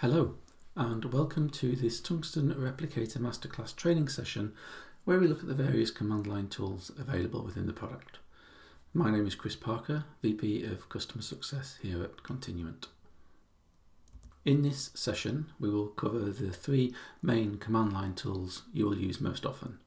Hello and welcome to this Tungsten Replicator Master Class training session where we look at the various command line tools available within the product. My name is Chris Parker, VP of Customer Success here at Continuent. In this session we will cover the three main command line tools you will use most often.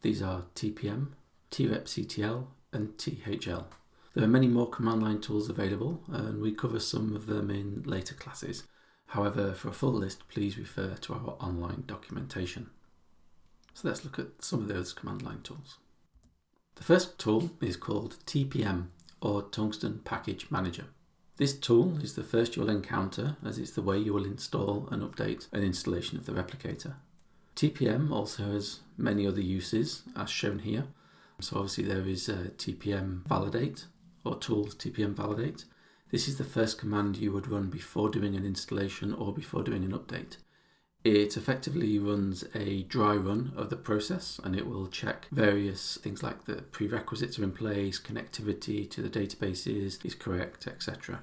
These are TPM, trepctl and THL. There are many more command line tools available and we cover some of them in later classes. However, for a full list, please refer to our online documentation. So let's look at some of those command line tools. The first tool is called TPM, or Tungsten Package Manager. This tool is the first you'll encounter, as it's the way you will install and update an installation of the replicator. TPM also has many other uses, as shown here. So obviously there is TPM Validate, or tools TPM Validate. This is the first command you would run before doing an installation or before doing an update. It effectively runs a dry run of the process and it will check various things like the prerequisites are in place, connectivity to the databases is correct, etc.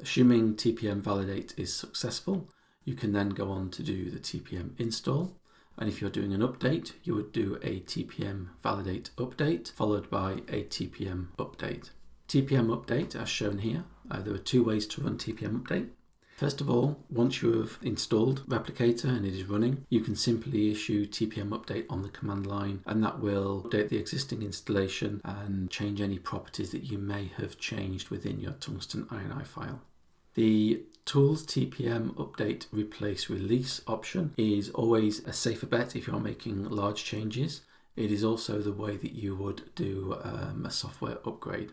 Assuming TPM Validate is successful, you can then go on to do the TPM install. And if you're doing an update, you would do a TPM Validate update followed by a TPM update. TPM update, as shown here, there are two ways to run TPM update. First of all, once you have installed Replicator and it is running, you can simply issue TPM update on the command line and that will update the existing installation and change any properties that you may have changed within your Tungsten INI file. The Tools TPM Update Replace Release option is always a safer bet if you're making large changes. It is also the way that you would do a software upgrade.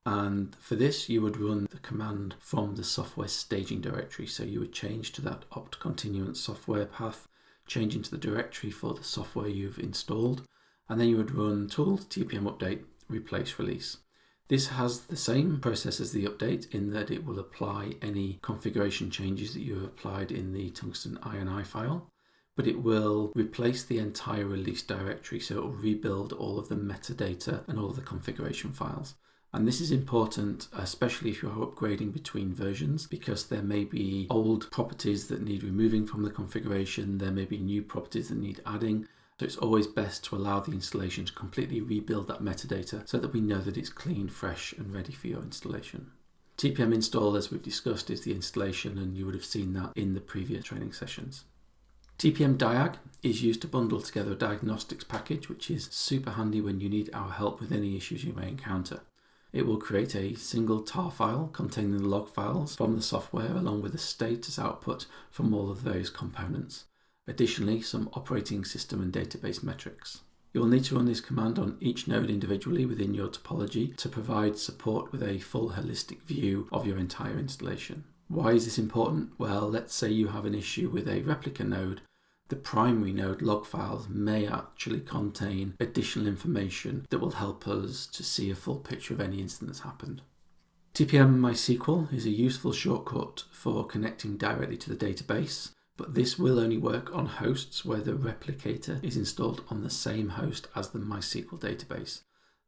And for this, you would run the command from the software staging directory. So you would change to that opt continuant software path, change into the directory for the software you've installed, and then you would run tools TPM update replace release. This has the same process as the update in that it will apply any configuration changes that you have applied in the Tungsten INI file, but it will replace the entire release directory. So it will rebuild all of the metadata and all of the configuration files. And this is important, especially if you're upgrading between versions, because there may be old properties that need removing from the configuration, there may be new properties that need adding. So it's always best to allow the installation to completely rebuild that metadata so that we know that it's clean, fresh and ready for your installation. TPM install, as we've discussed, is the installation and you would have seen that in the previous training sessions. TPM Diag is used to bundle together a diagnostics package, which is super handy when you need our help with any issues you may encounter. It will create a single tar file containing the log files from the software along with a status output from all of the various components. Additionally, some operating system and database metrics. You will need to run this command on each node individually within your topology to provide support with a full holistic view of your entire installation. Why is this important? Well, let's say you have an issue with a replica node. The primary node log files may actually contain additional information that will help us to see a full picture of any incident that's happened. TPM MySQL is a useful shortcut for connecting directly to the database, but this will only work on hosts where the replicator is installed on the same host as the MySQL database.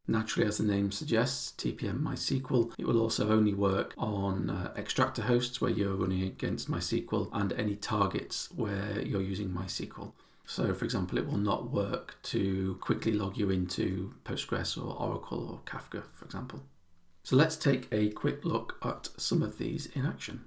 Naturally, as the name suggests, TPM MySQL, it will also only work on extractor hosts where you're running against MySQL and any targets where you're using MySQL. So for example, it will not work to quickly log you into Postgres or Oracle or Kafka, for example. So let's take a quick look at some of these in action.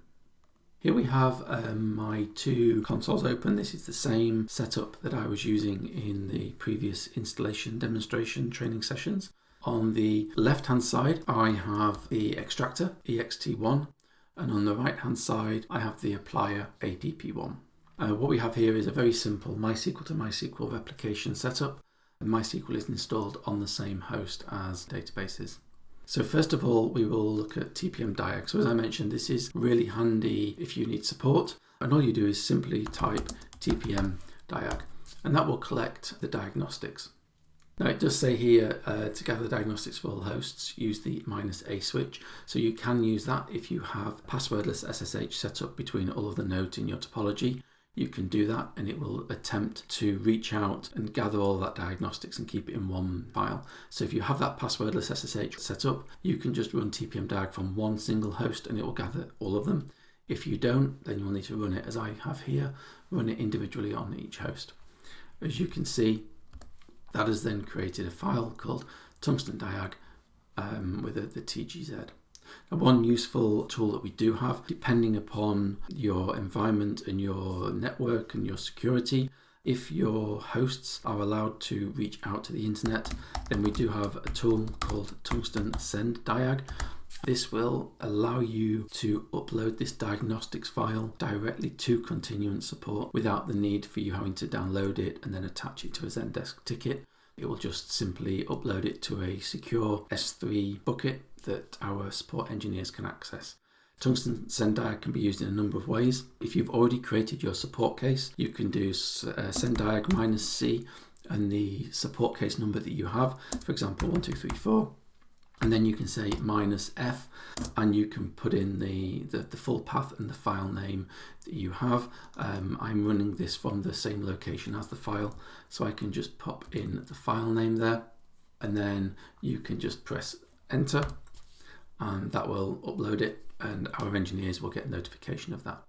Here we have my two consoles open. This is the same setup that I was using in the previous installation demonstration training sessions. On the left hand side I have the extractor ext1 and on the right hand side I have the applier adp1. What we have here is a very simple MySQL to MySQL replication setup, and MySQL is installed on the same host as databases. So first of all we will look at TPM Diag. So as I mentioned, this is really handy if you need support, and all you do is simply type TPM Diag and that will collect the diagnostics. Now it does say here to gather diagnostics for all hosts, use the -a switch. So you can use that if you have passwordless SSH set up between all of the nodes in your topology. You can do that and it will attempt to reach out and gather all that diagnostics and keep it in one file. So if you have that passwordless SSH set up, you can just run TPM Diag from one single host and it will gather all of them. If you don't, then you'll need to run it, as I have here, run it individually on each host. As you can see, that has then created a file called Tungsten Diag with the TGZ. Now, one useful tool that we do have, depending upon your environment and your network and your security, if your hosts are allowed to reach out to the internet, then we do have a tool called Tungsten Send Diag. This will allow you to upload this diagnostics file directly to Continuent support without the need for you having to download it and then attach it to a Zendesk ticket. It will just simply upload it to a secure S3 bucket that our support engineers can access. Tungsten Send Diag can be used in a number of ways. If you've already created your support case, you can do send diag -c and the support case number that you have, for example 1234, and then you can say -f and you can put in the full path and the file name that you have. I'm running this from the same location as the file, so I can just pop in the file name there, and then you can just press enter and that will upload it, and our engineers will get notification of that.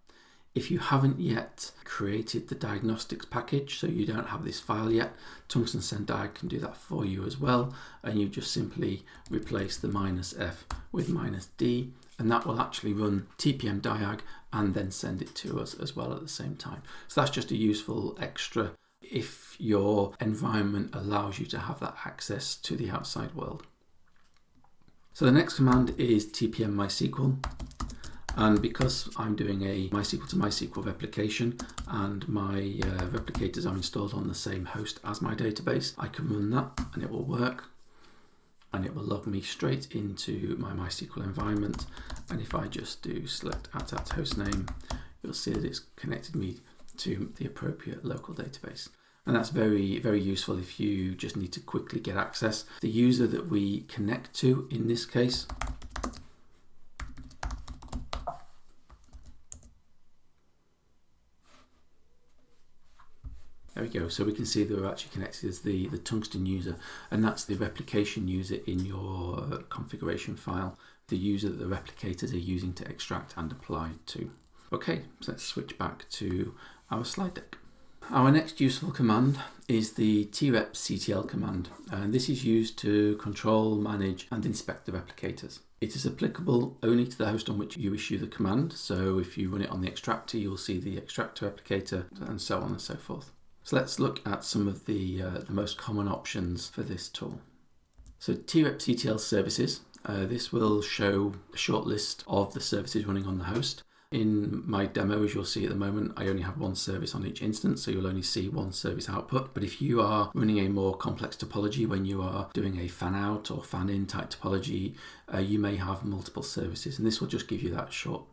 If you haven't yet created the diagnostics package, so you don't have this file yet, Tungsten Send Diag can do that for you as well, and you just simply replace the -f with -d, and that will actually run tpm diag and then send it to us as well at the same time. So that's just a useful extra if your environment allows you to have that access to the outside world. So the next command is tpm MySQL. And because I'm doing a MySQL to MySQL replication and my replicators are installed on the same host as my database, I can run that and it will work. And it will log me straight into my MySQL environment. And if I just do select @hostname, you'll see that it's connected me to the appropriate local database. And that's very, very useful if you just need to quickly get access. The user that we connect to in this case there we go. So we can see that we're actually connected as the Tungsten user, and that's the replication user in your configuration file, the user that the replicators are using to extract and apply to. Okay, so let's switch back to our slide deck. Our next useful command is the trepctl command, and this is used to control, manage and inspect the replicators. It is applicable only to the host on which you issue the command, so if you run it on the extractor, you'll see the extractor replicator and so on and so forth. So let's look at some of the most common options for this tool. So trepctl services, this will show a short list of the services running on the host. In my demo, as you'll see at the moment, I only have one service on each instance, so you'll only see one service output. But if you are running a more complex topology, when you are doing a fan out or fan in type topology, you may have multiple services, and this will just give you that show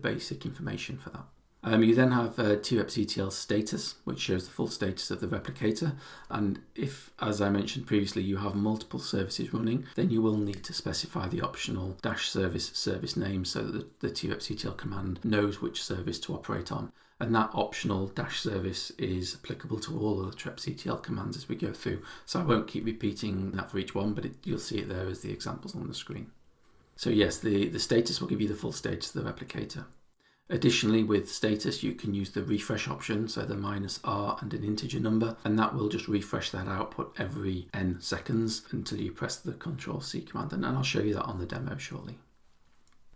basic information for that. You then have trepctl status, which shows the full status of the replicator. And if, as I mentioned previously, you have multiple services running, then you will need to specify the optional -service name so that the trepctl command knows which service to operate on. And that optional -service is applicable to all of the trepctl commands as we go through. So I won't keep repeating that for each one, but you'll see it there as the examples on the screen. So yes, the status will give you the full status of the replicator. Additionally, with status, you can use the refresh option, so the -r and an integer number, and that will just refresh that output every n seconds until you press the Ctrl+C command, and I'll show you that on the demo shortly.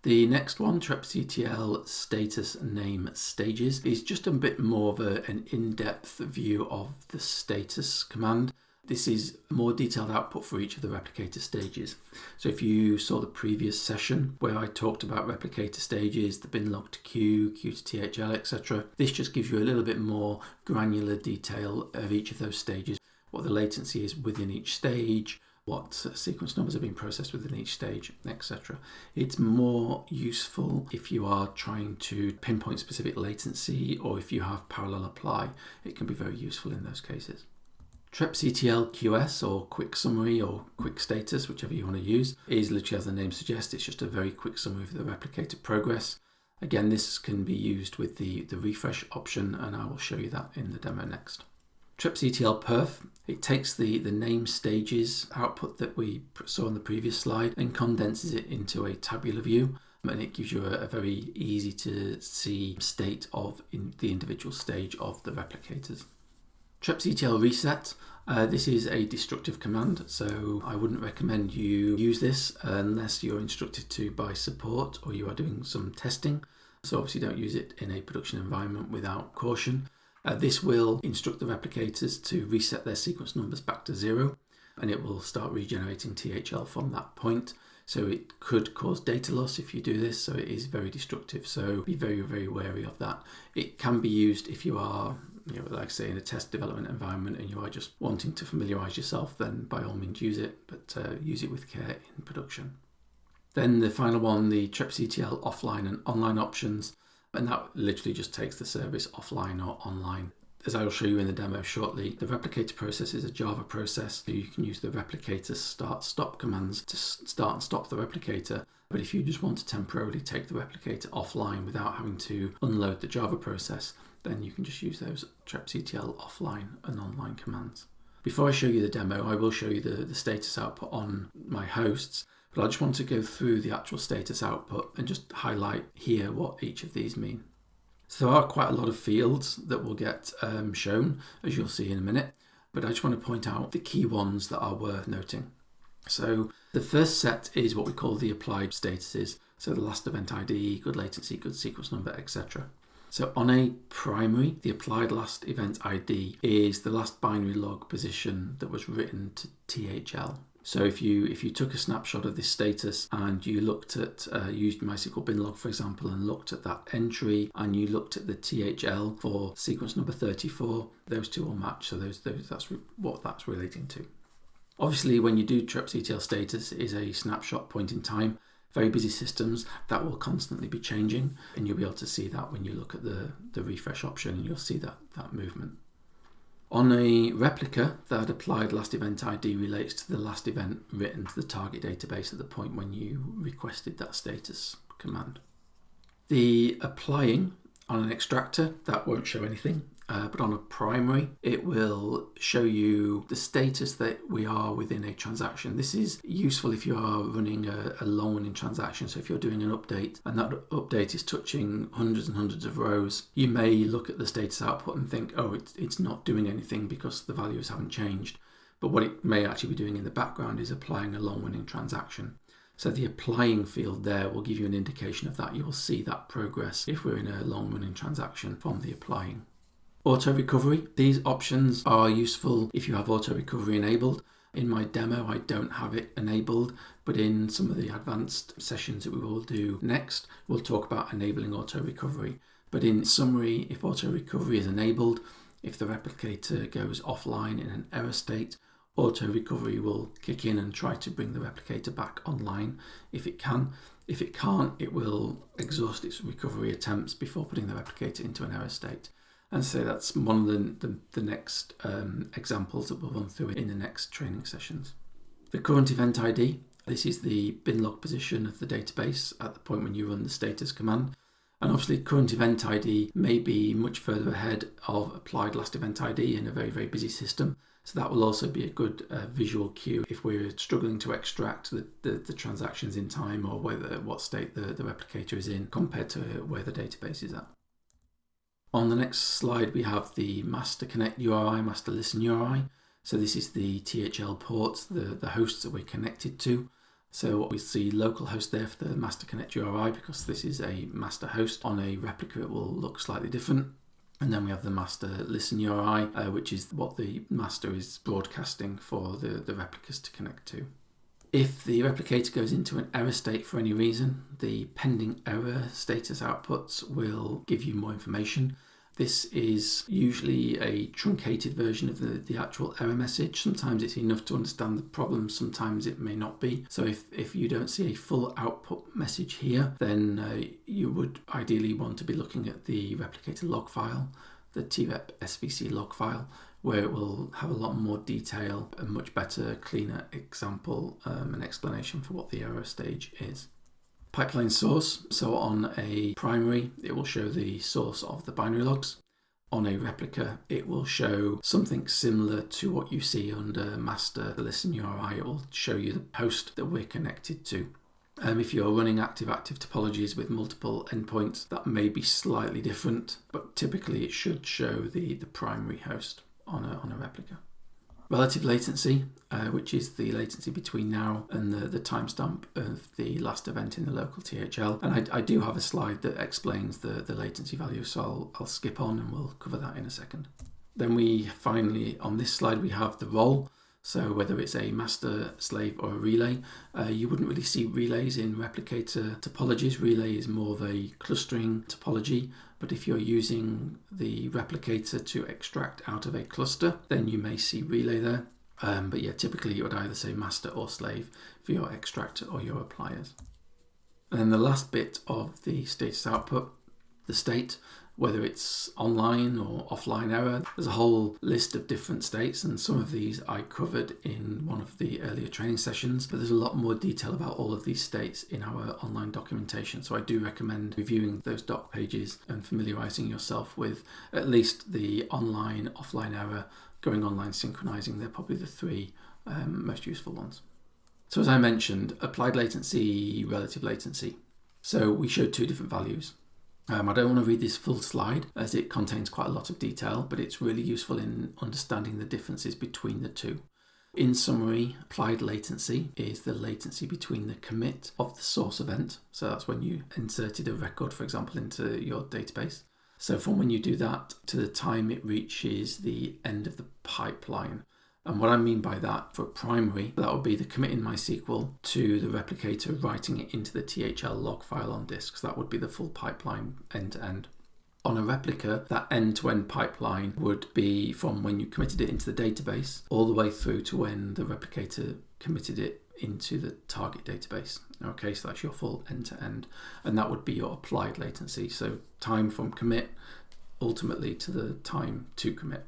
The next one, trepctl status name stages, is just a bit more of an in-depth view of the status command. This is a more detailed output for each of the replicator stages. So if you saw the previous session where I talked about replicator stages, the bin log to queue, queue to THL, etc., this just gives you a little bit more granular detail of each of those stages, what the latency is within each stage, what sequence numbers are being processed within each stage, etc. It's more useful if you are trying to pinpoint specific latency, or if you have parallel apply. It can be very useful in those cases. trepctl QS, or quick summary or quick status, whichever you want to use, is literally, as the name suggests, it's just a very quick summary of the replicator progress. Again, this can be used with the refresh option, and I will show you that in the demo next. trepctl perf, it takes the name stages output that we saw on the previous slide and condenses it into a tabular view. and it gives you a very easy to see state of the individual stage of the replicators. trepctl reset. This is a destructive command, so I wouldn't recommend you use this unless you're instructed to by support or you are doing some testing. So obviously don't use it in a production environment without caution. This will instruct the replicators to reset their sequence numbers back to 0, and it will start regenerating THL from that point. So it could cause data loss if you do this, so it is very destructive. So be very, very wary of that. It can be used if you are, like I say, in a test development environment and you are just wanting to familiarize yourself, then by all means use it, but use it with care in production. Then the final one, the trepctl offline and online options, and that literally just takes the service offline or online. As I will show you in the demo shortly, the replicator process is a Java process, so you can use the replicator start-stop commands to start and stop the replicator. But if you just want to temporarily take the replicator offline without having to unload the Java process, then you can just use those trepctl offline and online commands. Before I show you the demo, I will show you the status output on my hosts, but I just want to go through the actual status output and just highlight here what each of these mean. So there are quite a lot of fields that will get shown, as you'll see in a minute, but I just want to point out the key ones that are worth noting. So the first set is what we call the applied statuses, so the last event ID, good latency, good sequence number, etc. So on a primary, the applied last event ID is the last binary log position that was written to THL. So if you took a snapshot of this status and you looked at, used MySQL binlog for example, and looked at that entry and you looked at the THL for sequence number 34, those two will match. So that's what that's relating to. Obviously, when you do trepctl status, it is a snapshot point in time. Very busy systems, that will constantly be changing, and you'll be able to see that when you look at the refresh option, and you'll see that movement. On a replica, that applied last event ID relates to the last event written to the target database at the point when you requested that status command. The applying on an extractor, that won't show anything, but on a primary, it will show you the status that we are within a transaction. This is useful if you are running a long-running transaction. So if you're doing an update and that update is touching hundreds and hundreds of rows, you may look at the status output and think, oh, it's not doing anything because the values haven't changed. But what it may actually be doing in the background is applying a long-running transaction. So the applying field there will give you an indication of that. You will see that progress if we're in a long-running transaction from the applying. Auto recovery. These options are useful if you have auto recovery enabled. In my demo, I don't have it enabled, but in some of the advanced sessions that we will do next, we'll talk about enabling auto recovery. But in summary, if auto recovery is enabled, if the replicator goes offline in an error state, auto recovery will kick in and try to bring the replicator back online if it can. If it can't, it will exhaust its recovery attempts before putting the replicator into an error state. And so that's one of the next examples that we'll run through in the next training sessions. The current event ID, this is the binlog position of the database at the point when you run the status command. And obviously current event ID may be much further ahead of applied last event ID in a very, very busy system. So that will also be a good visual cue if we're struggling to extract the transactions in time, or what state the replicator is in compared to where the database is at. On the next slide, we have the master connect URI, master listen URI. So this is the THL ports, the hosts that we're connected to. So we see localhost there for the master connect URI because this is a master host. On a replica, it will look slightly different. And then we have the master listen URI, which is what the master is broadcasting for the replicas to connect to. If the replicator goes into an error state for any reason, the pending error status outputs will give you more information. This is usually a truncated version of the actual error message. Sometimes it's enough to understand the problem, sometimes it may not be. So if you don't see a full output message here, then you would ideally want to be looking at the replicator log file, the trep svc log file, where it will have a lot more detail, a much better, cleaner example and explanation for what the error stage is. Pipeline source. So on a primary, it will show the source of the binary logs. On a replica, it will show something similar to what you see under master listen URI. It will show you the host that we're connected to. If you're running active-active topologies with multiple endpoints, that may be slightly different, but typically it should show the primary host on a replica. Relative latency, which is the latency between now and the timestamp of the last event in the local THL. And I do have a slide that explains the latency value, so I'll skip on and we'll cover that in a second. Then we finally, on this slide, we have the role. So whether it's a master, slave, or a relay, you wouldn't really see relays in replicator topologies. Relay is more of a clustering topology, but if you're using the replicator to extract out of a cluster, then you may see relay there. But yeah, typically you would either say master or slave for your extractor or your appliers. And then the last bit of the status output, the state, whether it's online or offline error. There's a whole list of different states, and some of these I covered in one of the earlier training sessions, but there's a lot more detail about all of these states in our online documentation. So I do recommend reviewing those doc pages and familiarizing yourself with at least the online, offline error, going online, synchronizing. They're probably the three most useful ones. So as I mentioned, applied latency, relative latency. So we showed two different values. I don't want to read this full slide as it contains quite a lot of detail, but it's really useful in understanding the differences between the two. In summary, applied latency is the latency between the commit of the source event. So that's when you inserted a record, for example, into your database. So from when you do that to the time it reaches the end of the pipeline. And what I mean by that, for primary, that would be the commit in MySQL to the replicator writing it into the THL log file on disk. So that would be the full pipeline end to end. On a replica, that end-to-end pipeline would be from when you committed it into the database all the way through to when the replicator committed it into the target database. Okay, so that's your full end-to-end. And that would be your applied latency. So time from commit ultimately to the time to commit.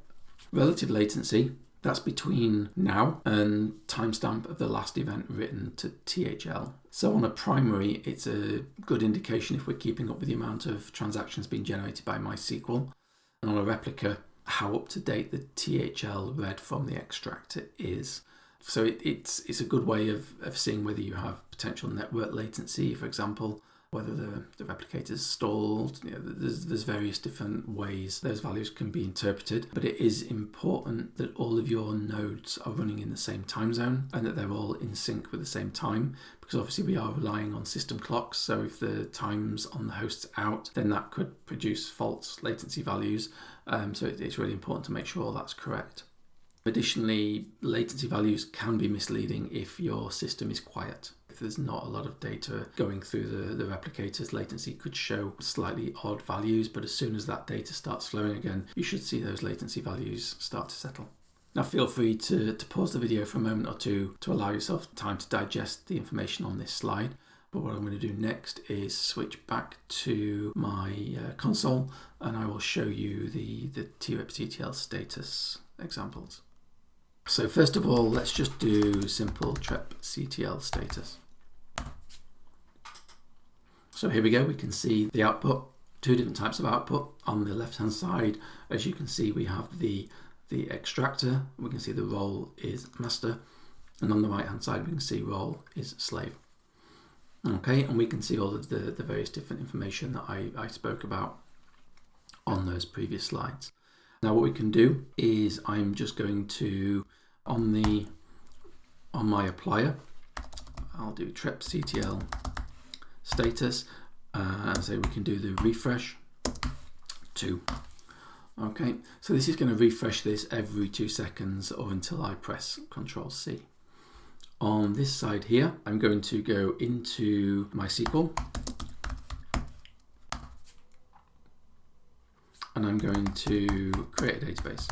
Relative latency, that's between now and timestamp of the last event written to THL. So on a primary, it's a good indication if we're keeping up with the amount of transactions being generated by MySQL. And on a replica, how up to date the THL read from the extractor is. So it's a good way of seeing whether you have potential network latency, for example, whether the replicator is stalled. There's various different ways those values can be interpreted, but it is important that all of your nodes are running in the same time zone and that they're all in sync with the same time, because obviously we are relying on system clocks. So if the time's on the host's out, then that could produce false latency values. So it's really important to make sure that's correct. Additionally, latency values can be misleading if your system is quiet. If there's not a lot of data going through the replicators, latency could show slightly odd values, but as soon as that data starts flowing again, you should see those latency values start to settle. Now feel free to pause the video for a moment or two to allow yourself time to digest the information on this slide. But what I'm going to do next is switch back to my console, and I will show you the trepctl status examples. So first of all, let's just do simple trepctl status. So here we go, we can see the output, two different types of output. On the left hand side, as you can see, we have the extractor, we can see the role is master, and on the right hand side we can see role is slave. Okay, and we can see all of the various different information that I spoke about on those previous slides. Now what we can do is I'm just going to, on my applier, I'll do trepctl status, and say we can do the refresh 2. Okay, so this is going to refresh this every 2 seconds or until I press Ctrl C. On this side here, I'm going to go into MySQL and I'm going to create a database.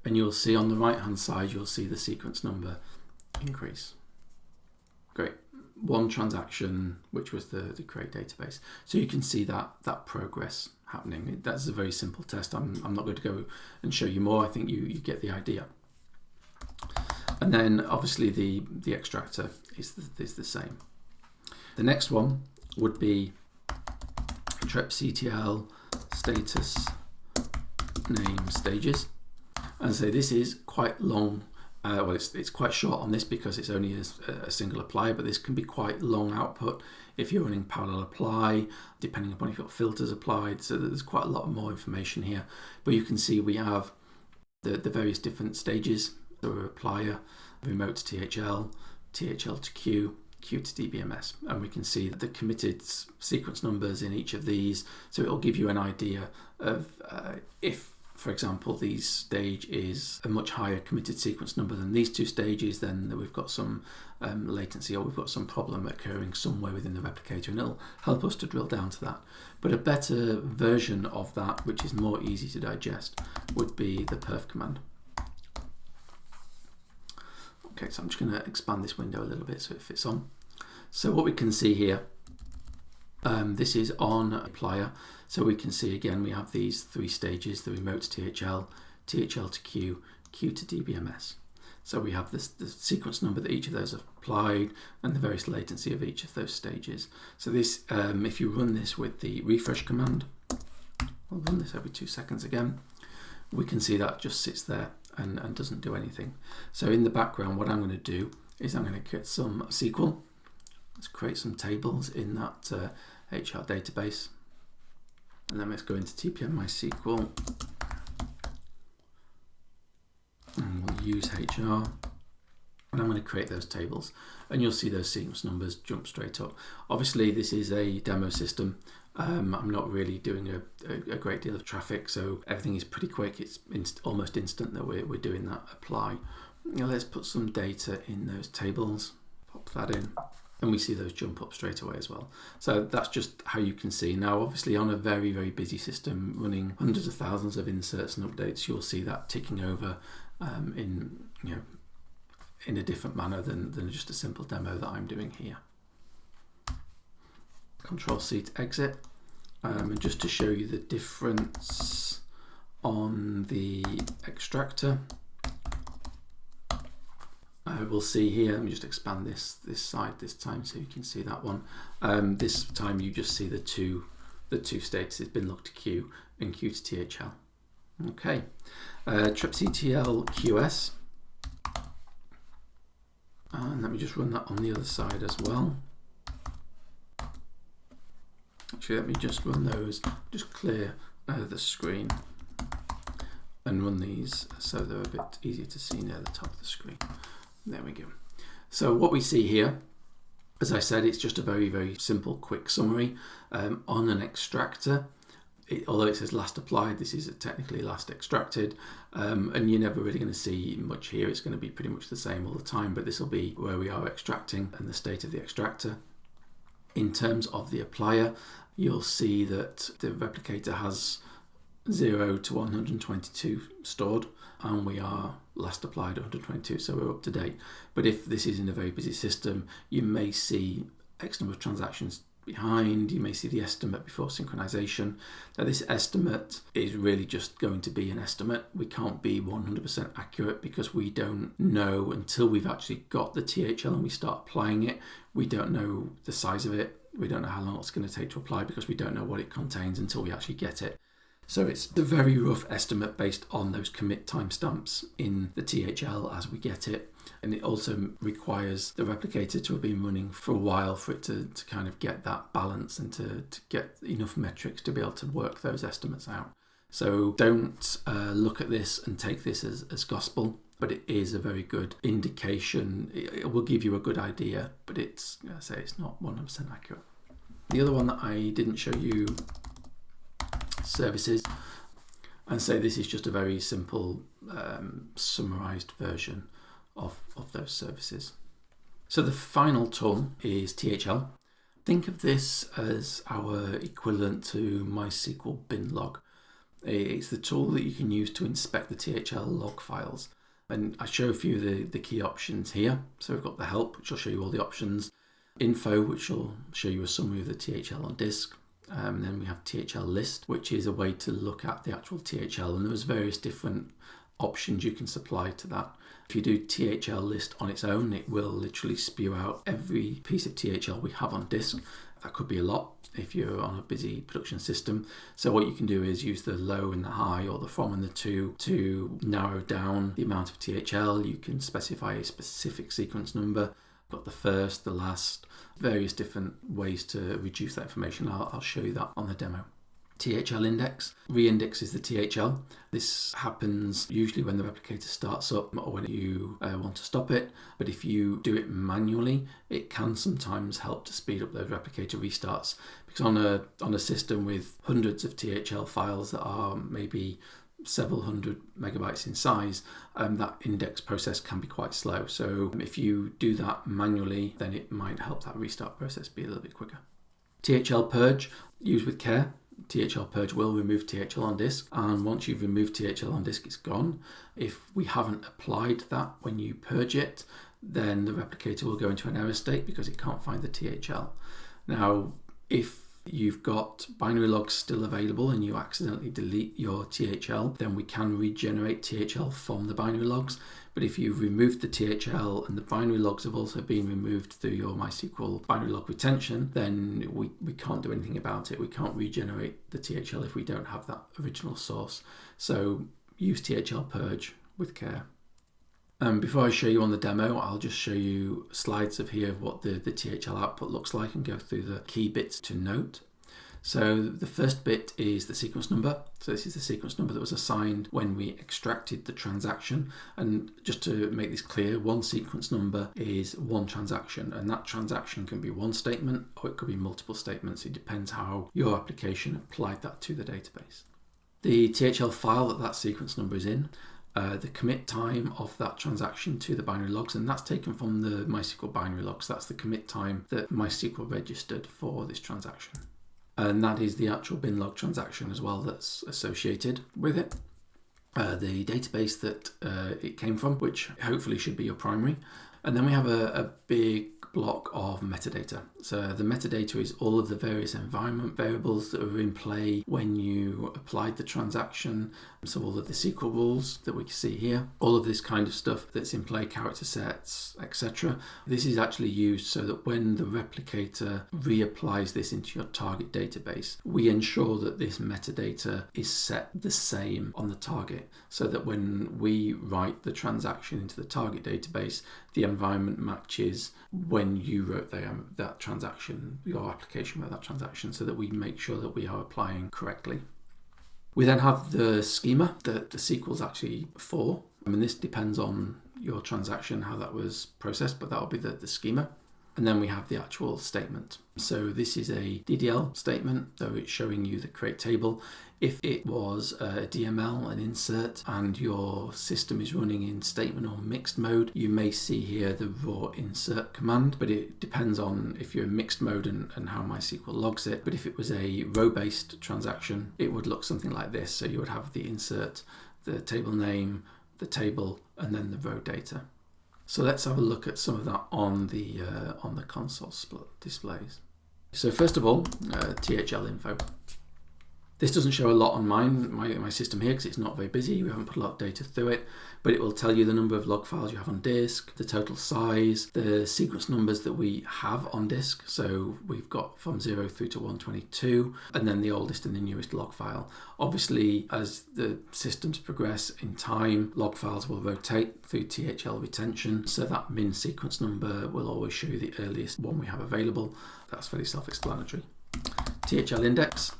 And you'll see on the right hand side, you'll see the sequence number increase. Great. One transaction, which was the create database. So you can see that progress happening. That's a very simple test. I'm not going to go and show you more. I think you get the idea. And then obviously the extractor is the same. The next one would be trepctl status name stages. And so this is quite long Well, it's quite short on this because it's only a single apply, but this can be quite long output if you're running parallel apply, depending upon if you've got filters applied. So there's quite a lot more information here. But you can see we have the various different stages. So a applier, remote to THL, THL to Q, Q to DBMS. And we can see the committed sequence numbers in each of these. So it'll give you an idea of if, for example, these stage is a much higher committed sequence number than these two stages, then we've got some latency, or we've got some problem occurring somewhere within the replicator, and it'll help us to drill down to that. But a better version of that, which is more easy to digest, would be the perf command. Okay, so I'm just going to expand this window a little bit so it fits on. So what we can see here, this is on applier. So we can see again, we have these three stages: the remote to THL, THL to Q, Q to DBMS. So we have the sequence number that each of those have applied and the various latency of each of those stages. So this, if you run this with the refresh command, I'll run this every 2 seconds again, we can see that just sits there and doesn't do anything. So in the background, what I'm going to do is I'm going to get some SQL. Let's create some tables in that HR database. And then let's go into TPM MySQL. And we'll use HR. And I'm going to create those tables. And you'll see those sequence numbers jump straight up. Obviously, this is a demo system. I'm not really doing a great deal of traffic, so everything is pretty quick. It's almost instant that we're doing that apply. Now let's put some data in those tables. Pop that in. And we see those jump up straight away as well. So that's just how you can see. Now, obviously, on a very, very busy system running hundreds of thousands of inserts and updates, you'll see that ticking over in a different manner than just a simple demo that I'm doing here. Control-C to exit. And just to show you the difference on the extractor, we'll see here, let me just expand this side this time so you can see that one. This time you just see the two states. It's bin log to Q and Q to THL. Okay, trepctl QS. And let me just run that on the other side as well. Actually, let me just run those, just clear the screen and run these so they're a bit easier to see near the top of the screen. There we go. So what we see here, as I said, it's just a very, very simple, quick summary on an extractor. Although it says last applied, this is technically last extracted, and you're never really going to see much here. It's going to be pretty much the same all the time, but this will be where we are extracting and the state of the extractor. In terms of the applier, you'll see that the replicator has 0 to 122 stored, and we are last applied 122, so we're up to date. But if this is in a very busy system, you may see X number of transactions behind, you may see the estimate before synchronization. Now this estimate is really just going to be an estimate. We can't be 100% accurate because we don't know until we've actually got the THL and we start applying it. We don't know the size of it. We don't know how long it's going to take to apply because we don't know what it contains until we actually get it. So it's the very rough estimate based on those commit timestamps in the THL as we get it. And it also requires the replicator to have been running for a while for it to kind of get that balance and to get enough metrics to be able to work those estimates out. So don't look at this and take this as gospel, but it is a very good indication. It will give you a good idea, but it's, I say, it's not 100% accurate. The other one that I didn't show you, services, and say this is just a very simple summarized version of those services. So the final tool is THL. Think of this as our equivalent to MySQL bin log. It's the tool that you can use to inspect the THL log files. And I show a few of the key options here. So we've got the help, which will show you all the options, info, which will show you a summary of the THL on disk. And then we have THL list, which is a way to look at the actual THL, and there's various different options you can supply to that. If you do THL list on its own, it will literally spew out every piece of THL we have on disk That could be a lot if you're on a busy production system. So what you can do is use the low and the high, or the from and the to narrow down the amount of THL. You can specify a specific sequence number. Got the first, the last, various different ways to reduce that information. I'll show you that on the demo. THL index re-indexes the THL. This happens usually when the replicator starts up or when you want to stop it, but if you do it manually, it can sometimes help to speed up those replicator restarts, because on a system with hundreds of THL files that are maybe several hundred megabytes in size, that index process can be quite slow. So if you do that manually, then it might help that restart process be a little bit quicker. THL purge, used with care. THL purge will remove THL on disk, and once you've removed THL on disk, it's gone. If we haven't applied that when you purge it, then the replicator will go into an error state because it can't find the THL. Now, if you've got binary logs still available and you accidentally delete your THL, then we can regenerate THL from the binary logs. But if you've removed the THL and the binary logs have also been removed through your MySQL binary log retention, then we can't do anything about it. We can't regenerate the THL if we don't have that original source. So use THL purge with care. Before I show you on the demo, I'll just show you slides of here of what the THL output looks like and go through the key bits to note. So the first bit is the sequence number. So this is the sequence number that was assigned when we extracted the transaction. And just to make this clear, one sequence number is one transaction, and that transaction can be one statement or it could be multiple statements. It depends how your application applied that to the database. The THL file that sequence number is in, the commit time of that transaction to the binary logs, and that's taken from the MySQL binary logs. That's the commit time that MySQL registered for this transaction. And that is the actual bin log transaction as well that's associated with it. The database that it came from, which hopefully should be your primary. And then we have a big block of metadata. So the metadata is all of the various environment variables that are in play when you applied the transaction. So all of the SQL rules that we can see here, all of this kind of stuff that's in play, character sets, etc. This is actually used so that when the replicator reapplies this into your target database, we ensure that this metadata is set the same on the target, so that when we write the transaction into the target database, the environment matches when you wrote that transaction, your application wrote that transaction, so that we make sure that we are applying correctly. We then have the schema that the SQL is actually for. I mean, this depends on your transaction, how that was processed, but that will be the schema. And then we have the actual statement. So this is a DDL statement, so it's showing you the create table. If it was a DML, an insert, and your system is running in statement or mixed mode, you may see here the raw insert command, but it depends on if you're in mixed mode and how MySQL logs it. But if it was a row-based transaction, it would look something like this. So you would have the insert, the table name, the table, and then the row data. So let's have a look at some of that on the console displays. So first of all, THL info. This doesn't show a lot on my system here because it's not very busy. We haven't put a lot of data through it, but it will tell you the number of log files you have on disk, the total size, the sequence numbers that we have on disk. So we've got from 0 through to 122, and then the oldest and the newest log file. Obviously, as the systems progress in time, log files will rotate through THL retention, so that min sequence number will always show you the earliest one we have available. That's fairly self-explanatory. THL index.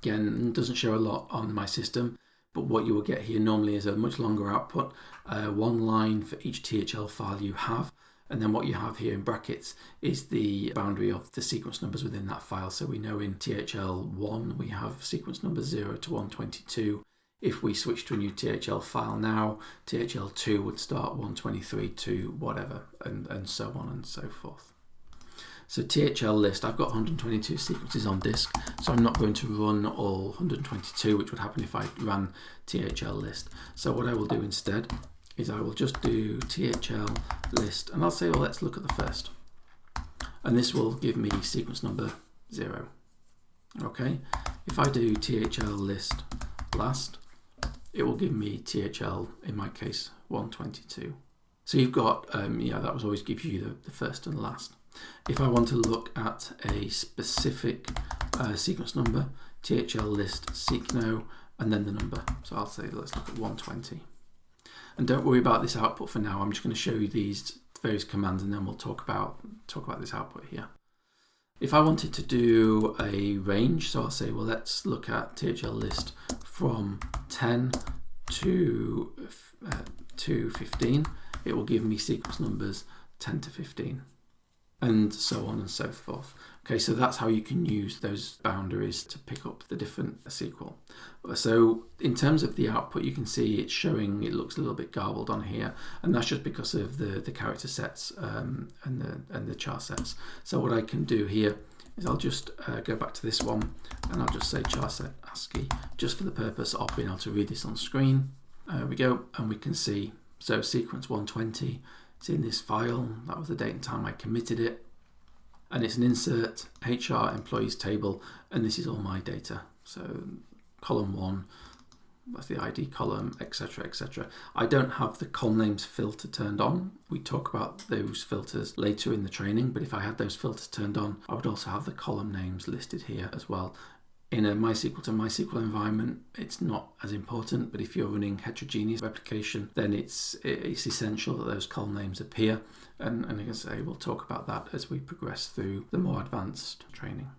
Again, doesn't show a lot on my system, but what you will get here normally is a much longer output, one line for each THL file you have, and then what you have here in brackets is the boundary of the sequence numbers within that file. So we know in THL1 we have sequence numbers 0 to 122. If we switch to a new THL file now, THL2 would start 123 to whatever, and so on and so forth. So THL list, I've got 122 sequences on disk, so I'm not going to run all 122, which would happen if I ran THL list. So what I will do instead is I will just do THL list, and I'll say, well, let's look at the first. And this will give me sequence number 0. Okay, if I do THL list last, it will give me THL, in my case, 122. So you've got, that was always gives you the first and last. If I want to look at a specific sequence number, THL list seek no, and then the number. So I'll say let's look at 120. And don't worry about this output for now. I'm just going to show you these various commands, and then we'll talk about this output here. If I wanted to do a range, so I'll say, well, let's look at THL list from 10 to 15. It will give me sequence numbers 10 to 15, and so on and so forth. Okay, so that's how you can use those boundaries to pick up the different SQL. So in terms of the output, you can see it's showing, it looks a little bit garbled on here, and that's just because of the character sets and the char sets. So what I can do here is I'll just go back to this one, and I'll just say char set ASCII, just for the purpose of being able to read this on screen. There we go, and we can see, so sequence 120, it's in this file. That was the date and time I committed it. And it's an insert HR employees table, and this is all my data. So column 1, that's the ID column, etc., etc. I don't have the column names filter turned on. We talk about those filters later in the training, but if I had those filters turned on, I would also have the column names listed here as well. In a MySQL to MySQL environment, it's not as important, but if you're running heterogeneous replication, then it's essential that those column names appear. And like I say, we'll talk about that as we progress through the more advanced training.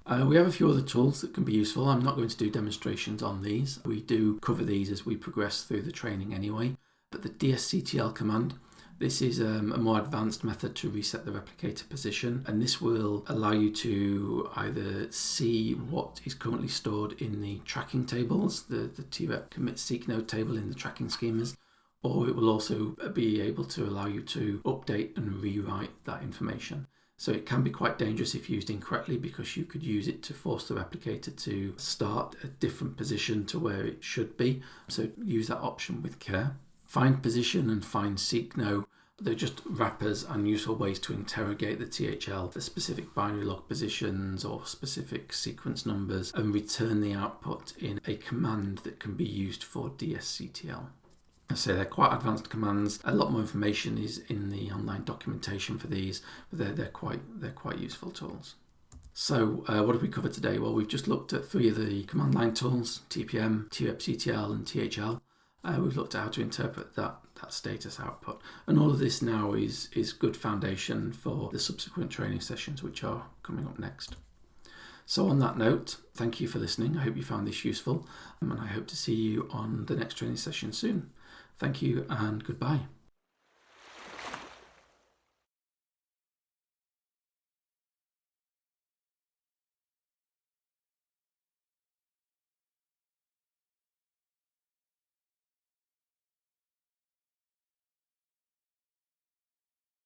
We have a few other tools that can be useful. I'm not going to do demonstrations on these. We do cover these as we progress through the training anyway. But the diagctl command, this is a more advanced method to reset the replicator position, and this will allow you to either see what is currently stored in the tracking tables, the trep commit seek no table in the tracking schemas, or it will also be able to allow you to update and rewrite that information. So it can be quite dangerous if used incorrectly, because you could use it to force the replicator to start a different position to where it should be. So use that option with care. Find position and find seek no, they're just wrappers and useful ways to interrogate the THL for specific binary log positions or specific sequence numbers, and return the output in a command that can be used for diagctl. So they're quite advanced commands. A lot more information is in the online documentation for these, but they're quite useful tools. So what have we covered today? Well, we've just looked at 3 of the command line tools: TPM, trepctl, and THL. We've looked at how to interpret that status output, and all of this now is good foundation for the subsequent training sessions which are coming up next. So on that note, thank you for listening. I hope you found this useful, and I hope to see you on the next training session soon. Thank you and goodbye.